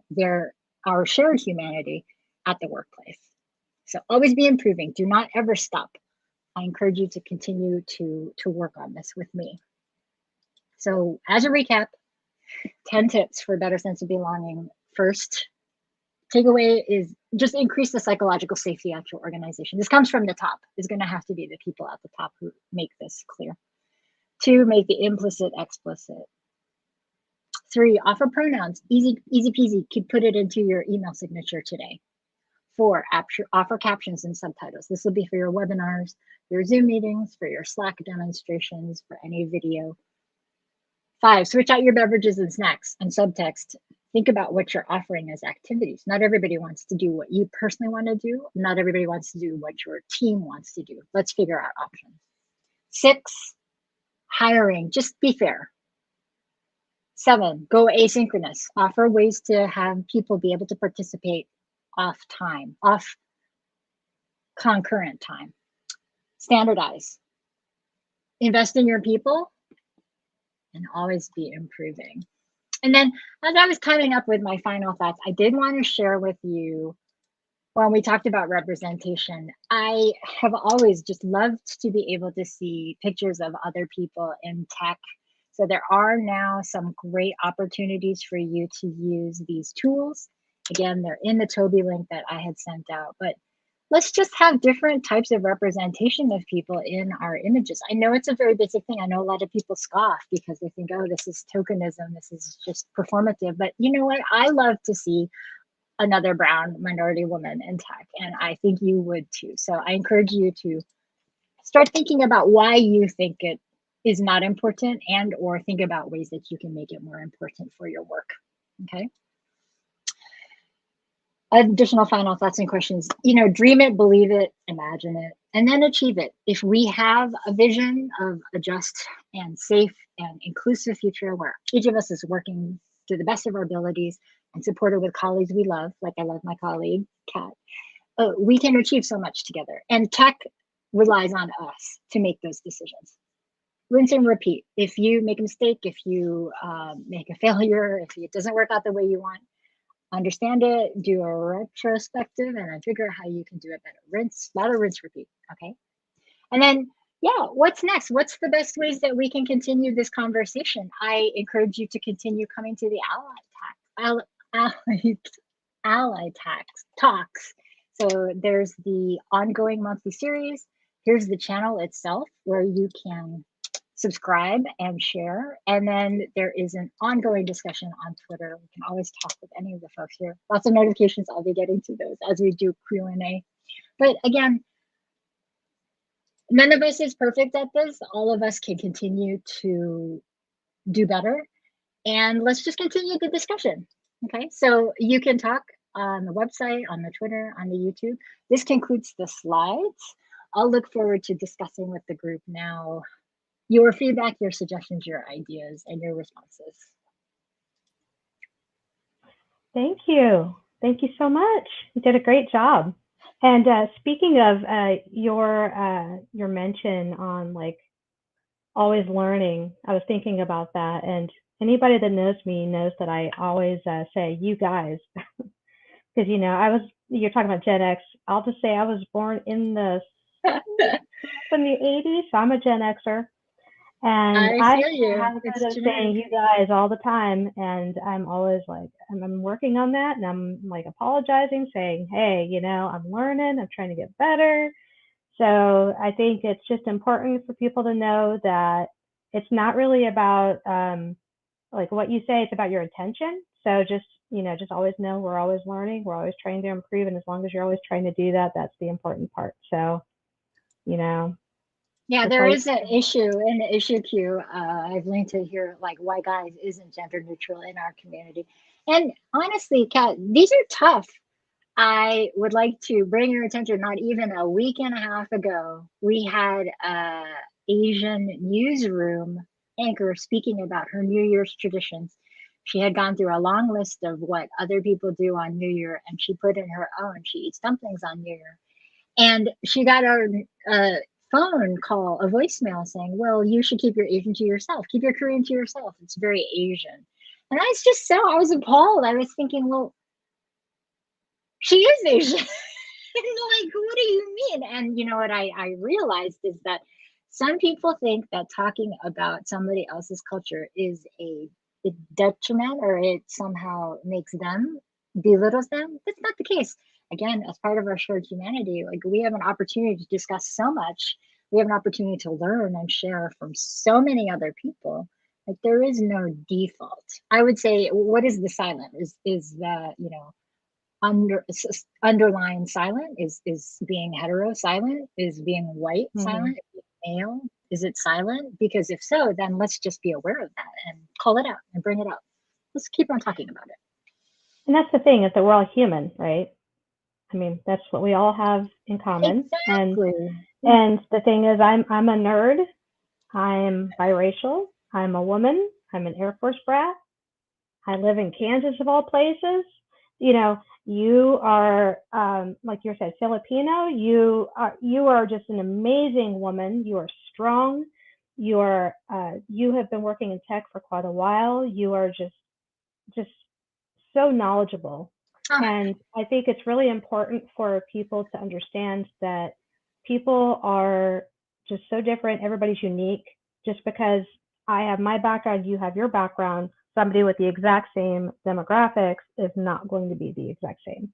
our shared humanity at the workplace. So always be improving. Do not ever stop. I encourage you to continue to work on this with me. So as a recap, 10 tips for a better sense of belonging. First takeaway is just increase the psychological safety at your organization. This comes from the top. It's going to have to be the people at the top who make this clear. 2, make the implicit explicit. 3, offer pronouns. Easy peasy. Could put it into your email signature today. 4, offer captions and subtitles. This will be for your webinars, your Zoom meetings, for your Slack demonstrations, for any video. 5, switch out your beverages and snacks and subtext. Think about what you're offering as activities. Not everybody wants to do what you personally want to do. Not everybody wants to do what your team wants to do. Let's figure out options. 6, hiring. Just be fair. 7, go asynchronous. Offer ways to have people be able to participate off concurrent time. Standardize. invest in your people, and always be improving. And then as I was coming up with my final thoughts, I did want to share with you when we talked about representation, I have always just loved to be able to see pictures of other people in tech. So there are now some great opportunities for you to use these tools. Again, they're in the Toby link that I had sent out, but let's just have different types of representation of people in our images. I know it's a very basic thing. I know a lot of people scoff because they think, oh, this is tokenism, this is just performative. But you know what? I love to see another brown minority woman in tech, and I think you would too. So I encourage you to start thinking about why you think it is not important, and or think about ways that you can make it more important for your work. Okay. Additional final thoughts and questions. Dream it, believe it, imagine it, and then achieve it. If we have a vision of a just and safe and inclusive future where each of us is working to the best of our abilities and supported with colleagues we love, like I love my colleague, Kat, we can achieve so much together. And tech relies on us to make those decisions. Rinse and repeat. If you make a mistake, if you make a failure, if it doesn't work out the way you want, understand it, do a retrospective, and then figure out how you can do it better. Rinse, a lot of rinse, repeat, okay? And then, yeah, what's next? What's the best ways that we can continue this conversation? I encourage you to continue coming to the Ally Talks. So there's the ongoing monthly series. Here's the channel itself where you can subscribe and share. And then there is an ongoing discussion on Twitter. We can always talk with any of the folks here. Lots of notifications. I'll be getting to those as we do Q&A. But again, none of us is perfect at this. All of us can continue to do better. And let's just continue the discussion. Okay, so you can talk on the website, on the Twitter, on the YouTube. This concludes the slides. I'll look forward to discussing with the group now your feedback, your suggestions, your ideas, and your responses. Thank you. Thank you so much. You did a great job. And speaking of your mention on like always learning, I was thinking about that. And anybody that knows me knows that I always say you guys, because you're talking about Gen X. I'll just say I was born in the 80s, so I'm a Gen Xer. And I have been saying you guys all the time, and I'm always like, I'm working on that, and I'm like apologizing, saying, hey, I'm learning, I'm trying to get better. So I think it's just important for people to know that it's not really about like what you say, it's about your intention. So just always know we're always learning, we're always trying to improve, and as long as you're always trying to do that, that's the important part. So, yeah, there is an issue in the issue queue. I've linked to here, like why guys isn't gender neutral in our community. And honestly, Kat, these are tough. I would like to bring your attention, not even a week and a half ago, we had an Asian newsroom anchor speaking about her New Year's traditions. She had gone through a long list of what other people do on New Year, and she put in her own. She eats dumplings on New Year. And she got a phone call, a voicemail saying, well, you should keep your Asian to yourself. Keep your Korean to yourself. It's very Asian. And I was appalled. I was thinking, well, she is Asian. Like, what do you mean? And you know what I realized is that some people think that talking about somebody else's culture is a detriment, or it somehow makes them, belittles them. That's not the case. Again, as part of our shared humanity, like we have an opportunity to discuss so much. We have an opportunity to learn and share from so many other people. Like there is no default. I would say, what is the silent? Is the, underlying silent? Is being hetero silent? Is being white silent? Is being male? Is it silent? Because if so, then let's just be aware of that and call it out and bring it up. Let's keep on talking about it. And that's the thing, is that we're all human, right? I mean, that's what we all have in common. Exactly. And the thing is, I'm a nerd. I'm biracial. I'm a woman. I'm an Air Force brat. I live in Kansas of all places. You are, like you said, Filipino. You are just an amazing woman. You are strong. you have been working in tech for quite a while. You are just so knowledgeable. And I think it's really important for people to understand that people are just so different. Everybody's unique. Just because I have my background, you have your background, somebody with the exact same demographics is not going to be the exact same.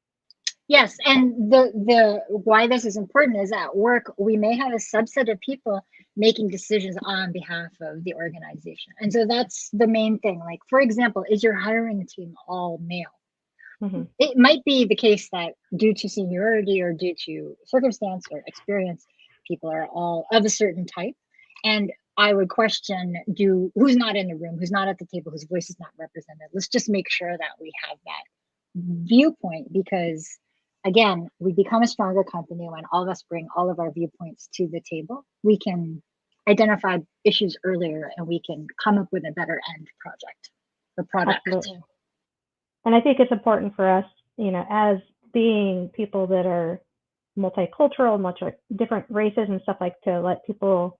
Yes, and the why this is important is at work we may have a subset of people making decisions on behalf of the organization, and so that's the main thing. Like, for example, is your hiring team all male? Mm-hmm. It might be the case that due to seniority or due to circumstance or experience, people are all of a certain type, and I would question who's not in the room, who's not at the table, whose voice is not represented. Let's just make sure that we have that viewpoint, because again, we become a stronger company when all of us bring all of our viewpoints to the table. We can identify issues earlier and we can come up with a better end project or product. Absolutely. And I think it's important for us, as being people that are multicultural, much like different races and stuff, like to let people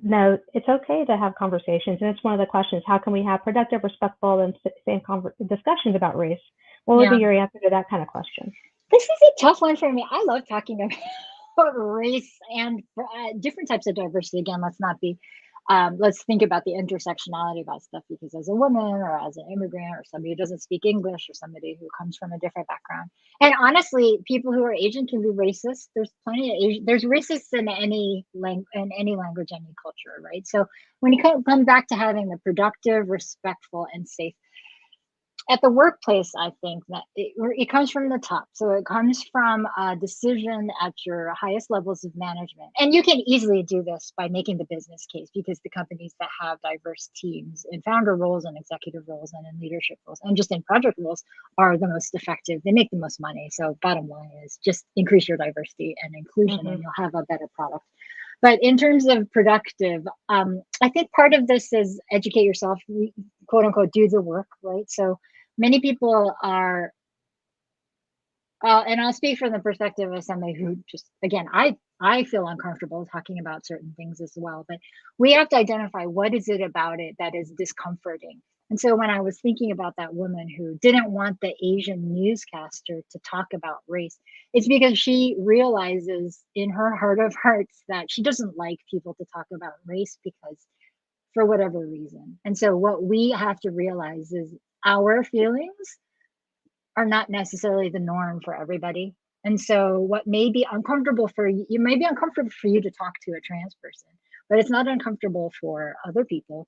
know it's okay to have conversations. And it's one of the questions: how can we have productive, respectful, and same discussions about race? What would be your answer to that kind of question? This is a tough one for me. I love talking about race and different types of diversity. Again, let's think about the intersectionality about stuff, because as a woman or as an immigrant or somebody who doesn't speak English or somebody who comes from a different background, and honestly, people who are Asian can be racist. There's plenty of Asian, there's racists in any language, any culture, right? So when you come back to having the productive, respectful, and safe at the workplace, I think that it comes from the top. So it comes from a decision at your highest levels of management. And you can easily do this by making the business case, because the companies that have diverse teams in founder roles and executive roles and in leadership roles and just in project roles are the most effective. They make the most money. So bottom line is just increase your diversity and inclusion, and you'll have a better product. But in terms of productive, I think part of this is educate yourself, quote unquote, do the work, right? So many people are, and I'll speak from the perspective of somebody who just, again, I feel uncomfortable talking about certain things as well, but we have to identify what is it about it that is discomforting. And so when I was thinking about that woman who didn't want the Asian newscaster to talk about race, it's because she realizes in her heart of hearts that she doesn't like people to talk about race, because for whatever reason. And so what we have to realize is our feelings are not necessarily the norm for everybody. And so what may be uncomfortable for you, it may be uncomfortable for you to talk to a trans person, but it's not uncomfortable for other people.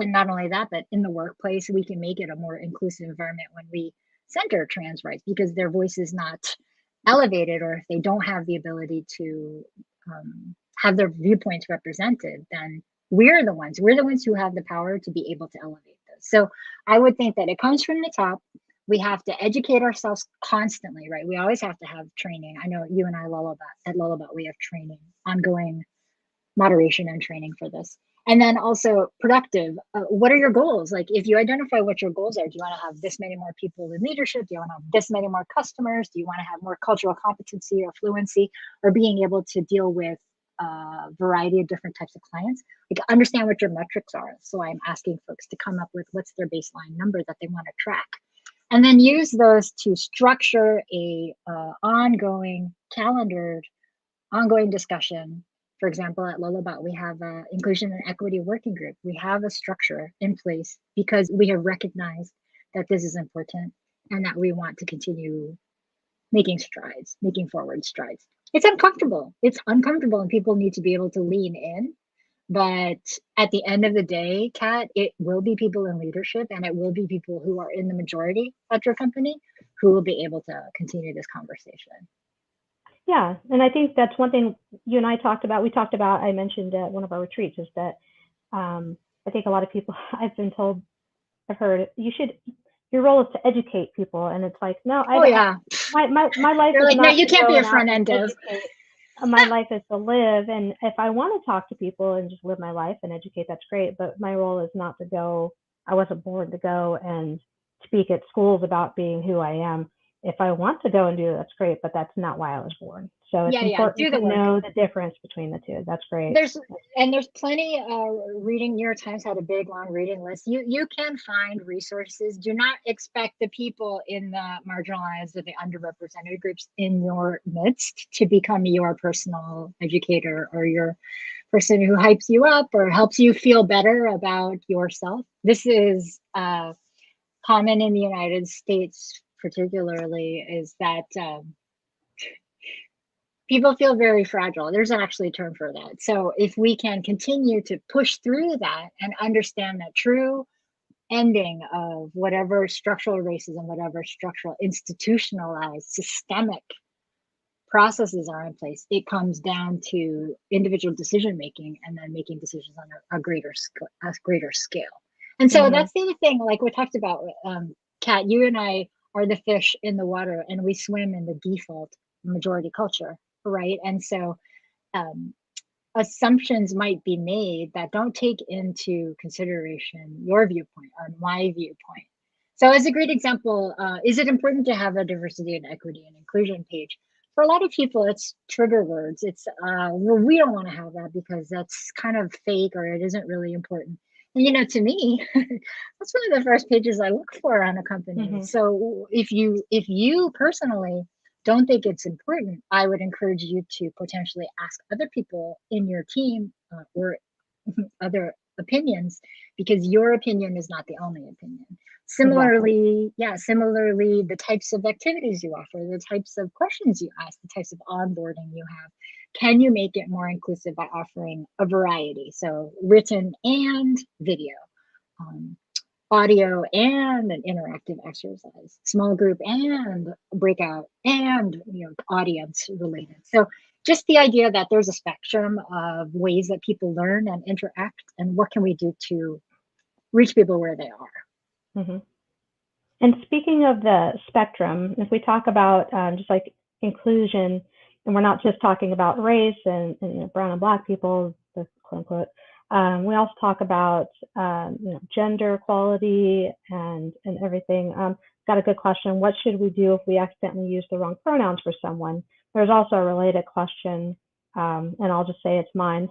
And not only that, but in the workplace, we can make it a more inclusive environment when we center trans rights, because their voice is not elevated, or if they don't have the ability to have their viewpoints represented, then we're the ones who have the power to be able to elevate this. So I would think that it comes from the top. We have to educate ourselves constantly, right? We always have to have training. I know you and I, at Lullabout, we have training, ongoing moderation and training for this. And then also productive. What are your goals? Like, if you identify what your goals are, do you want to have this many more people in leadership? Do you want to have this many more customers? Do you want to have more cultural competency or fluency, or being able to deal with a variety of different types of clients? Like, understand what your metrics are. So I'm asking folks to come up with what's their baseline number that they want to track, and then use those to structure a ongoing calendared, ongoing discussion. For example, at Lullabout, we have an inclusion and equity working group. We have a structure in place because we have recognized that this is important and that we want to continue making forward strides. It's uncomfortable. And people need to be able to lean in. But at the end of the day, Kat, it will be people in leadership, and it will be people who are in the majority at your company who will be able to continue this conversation. Yeah, and I think that's one thing you and I talked about. I mentioned at one of our retreats, is that I think a lot of people, I've heard, your role is to educate people, and it's like, no, my life is like, not no, you to can't go be a and front end dev. My life is to live, and if I want to talk to people and just live my life and educate, that's great. But my role is not to go. I wasn't born to go and speak at schools about being who I am. if I want to go and do it, that's great, but that's not why I was born. So it's important to know the difference between the two. That's great. There's plenty. Reading New York Times had a big long reading list. You can find resources. Do not expect the people in the marginalized or the underrepresented groups in your midst to become your personal educator or your person who hypes you up or helps you feel better about yourself. This is common in the United States, particularly, is that people feel very fragile. There's actually a term for that. So if we can continue to push through that and understand that true ending of whatever structural racism, whatever structural institutionalized systemic processes are in place, it comes down to individual decision making and then making decisions on a greater scale. And so that's the other thing, like we talked about, Kat, you and I are the fish in the water and we swim in the default majority culture, right? And so assumptions might be made that don't take into consideration your viewpoint or my viewpoint. So as a great example, is it important to have a diversity and equity and inclusion page? For a lot of people, it's trigger words. It's, well, we don't want to have that because that's kind of fake or it isn't really important. And, you know, to me, that's one of the first pages I look for on a company. So if you personally don't think it's important, I would encourage you to potentially ask other people in your team or other opinions, because your opinion is not the only opinion. Similarly, the types of activities you offer, the types of questions you ask, the types of onboarding you have, can you make it more inclusive by offering a variety? So written and video, audio and an interactive exercise, small group and breakout and, you know, audience related. So just the idea that there's a spectrum of ways that people learn and interact, and what can we do to reach people where they are. And speaking of the spectrum, if we talk about just like inclusion, and we're not just talking about race and you know, brown and black people, the quote unquote, we also talk about you know, gender equality and everything. Got a good question. What should we do if we accidentally use the wrong pronouns for someone? There's also a related question, and I'll just say it's mine,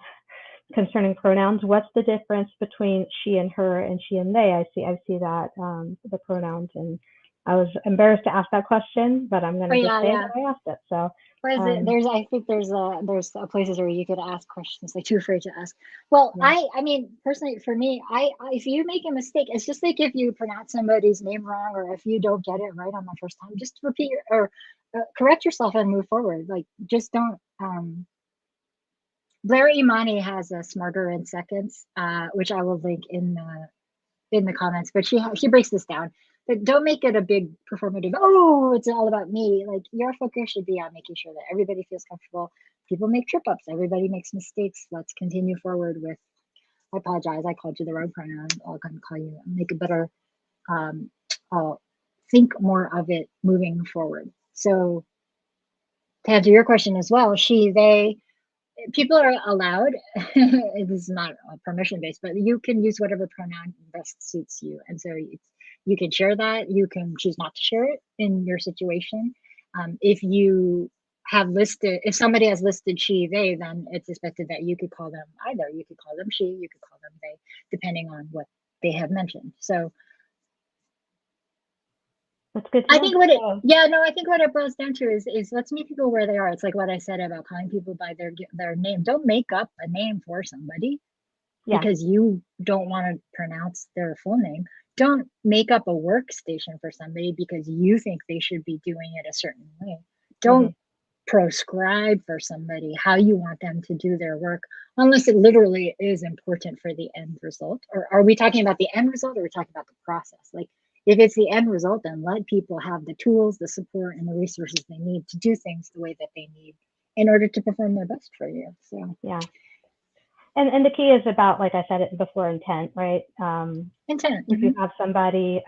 concerning pronouns. What's the difference between she and her and she and they? I see that the pronouns, and I was embarrassed to ask that question, but I'm going to just say that I asked it. So I think there's places where you could ask questions like too afraid to ask. Well, I mean, personally, for me, if you make a mistake, it's just like if you pronounce somebody's name wrong, or if you don't get it right on the first time, just repeat or correct yourself and move forward. Like, just don't. Blair Imani has a Smarter in Seconds, which I will link in the comments, but she breaks this down. But don't make it a big performative, oh, it's all about me. Like, your focus should be on making sure that everybody feels comfortable. People make trip ups, everybody makes mistakes. Let's continue forward with, I apologize, I called you the wrong pronoun. I'll call you, make it better. I'll think more of it moving forward. So to answer your question as well, she, they, people are allowed, it is not permission based, but you can use whatever pronoun best suits you. And so you can share that, you can choose not to share it in your situation. If you have listed, if somebody has listed she, they, then it's expected that you could call them either. You could call them she, you could call them they, depending on what they have mentioned. So that's good. I think what it boils down to is let's meet people where they are. It's like what I said about calling people by their name. Don't make up a name for somebody because you don't want to pronounce their full name. Don't make up a workstation for somebody because you think they should be doing it a certain way. Don't prescribe for somebody how you want them to do their work unless it literally is important for the end result. Or are we talking about the end result, or are we talking about the process? Like, if it's the end result, then let people have the tools, the support, and the resources they need to do things the way that they need in order to perform their best for you. So and the key is about, like I said it before, intent, right? Intent. If you have somebody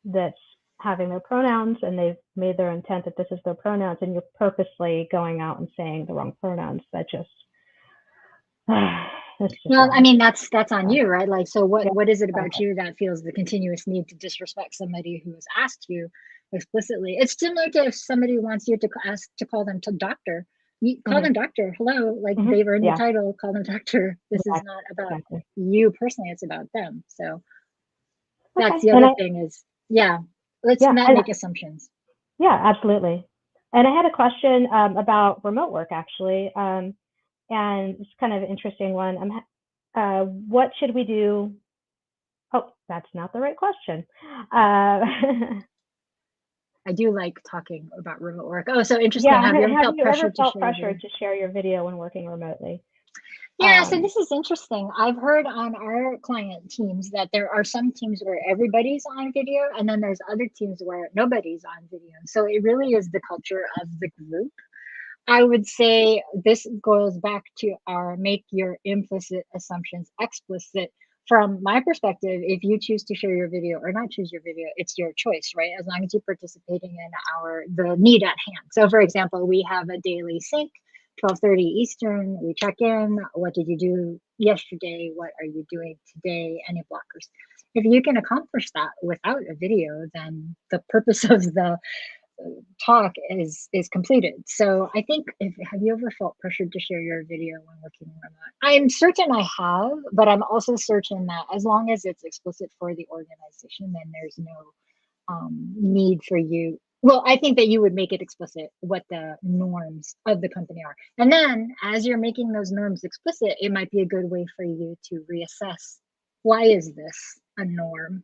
that's having their pronouns and they've made their intent that this is their pronouns, and you're purposely going out and saying the wrong pronouns, that just well, I mean, that's on you, right? Like, so what is it about you that feels the continuous need to disrespect somebody who has asked you explicitly. It's similar to if somebody wants you to ask to call them to doctor. You call them doctor. Hello, like they've earned the title. Call them doctor. This is not about you personally. It's about them. So that's the other thing is, let's not make assumptions. Yeah, absolutely. And I had a question about remote work actually, and it's kind of an interesting one. What should we do? Oh, that's not the right question. I do like talking about remote work. Oh, so interesting. Yeah, have you ever felt pressure to share your video when working remotely? Yeah, so this is interesting. I've heard on our client teams that there are some teams where everybody's on video, and then there's other teams where nobody's on video. So it really is the culture of the group. I would say this goes back to our make your implicit assumptions explicit. From my perspective, if you choose to share your video or not choose your video, it's your choice, right? As long as you're participating in the need at hand. So for example, we have a daily sync, 12:30 Eastern, we check in. What did you do yesterday? What are you doing today? Any blockers? If you can accomplish that without a video, then the purpose of the talk is completed. So I think have you ever felt pressured to share your video when working remote? I'm certain I have, but I'm also certain that as long as it's explicit for the organization, then there's no need for you. Well, I think that you would make it explicit what the norms of the company are. And then as you're making those norms explicit, it might be a good way for you to reassess, why is this a norm?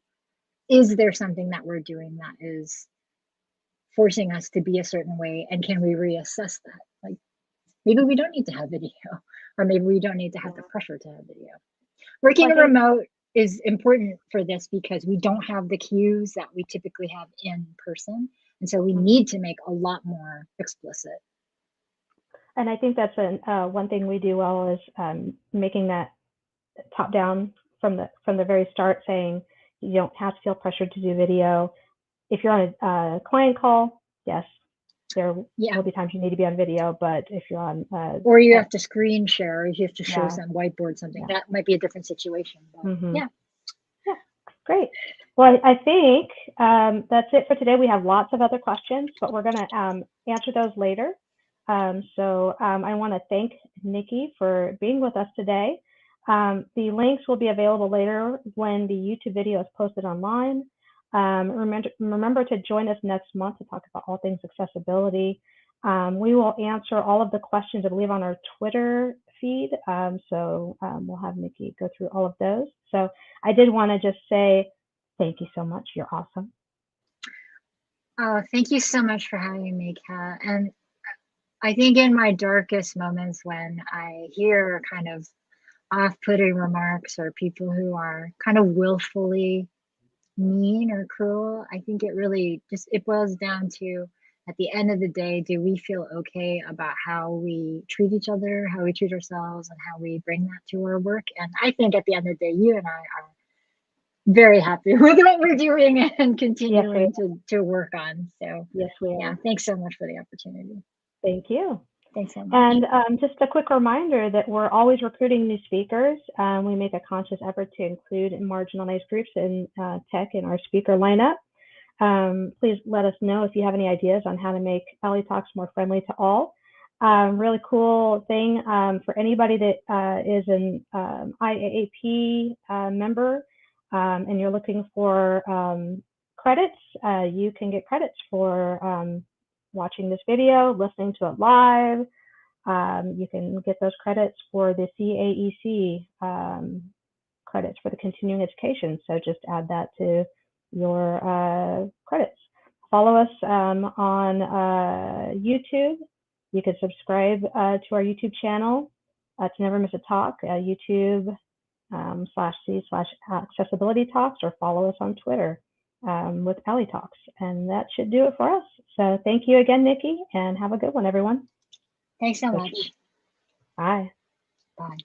Is there something that we're doing that is forcing us to be a certain way, and can we reassess that? Like maybe we don't need to have video, or maybe we don't need to have the pressure to have video. Working remote is important for this because we don't have the cues that we typically have in person, and so we need to make a lot more explicit. And I think that's one thing we do well is making that top down from the very start, saying you don't have to feel pressured to do video. If you're on a client call, yes, there will be times you need to be on video, but if you're on or you have to screen share, or you have to show some whiteboard something, that might be a different situation. But yeah, great. Well, I think that's it for today. We have lots of other questions, but we're going to answer those later. So I want to thank Nikki for being with us today. The links will be available later when the YouTube video is posted online. Remember to join us next month to talk about all things accessibility. We will answer all of the questions, I believe, on our Twitter feed. So we'll have Nikki go through all of those. So I did want to just say thank you so much. You're awesome. Oh, thank you so much for having me, Kat. And I think in my darkest moments when I hear kind of off-putting remarks or people who are kind of willfully mean or cruel, I think it really it boils down to, at the end of the day, do we feel okay about how we treat each other, how we treat ourselves, and how we bring that to our work? And I think at the end of the day, you and I are very happy with what we're doing and continuing to work on. So yes, we are. Yeah, thanks so much for the opportunity. Thank you. Thanks so much. And just a quick reminder that we're always recruiting new speakers. We make a conscious effort to include marginalized groups in tech in our speaker lineup. Please let us know if you have any ideas on how to make A11yTalks more friendly to all. Really cool thing for anybody that is an IAAP member and you're looking for credits, you can get credits for watching this video, listening to it live. You can get those credits for the CAEC credits for the continuing education. So just add that to your credits. Follow us on YouTube. You can subscribe to our YouTube channel to never miss a talk, YouTube /C/accessibility talks, or follow us on Twitter with A11yTalks. And that should do it for us. So thank you again, Nikki, and have a good one, everyone. Thanks so much. Bye. Bye.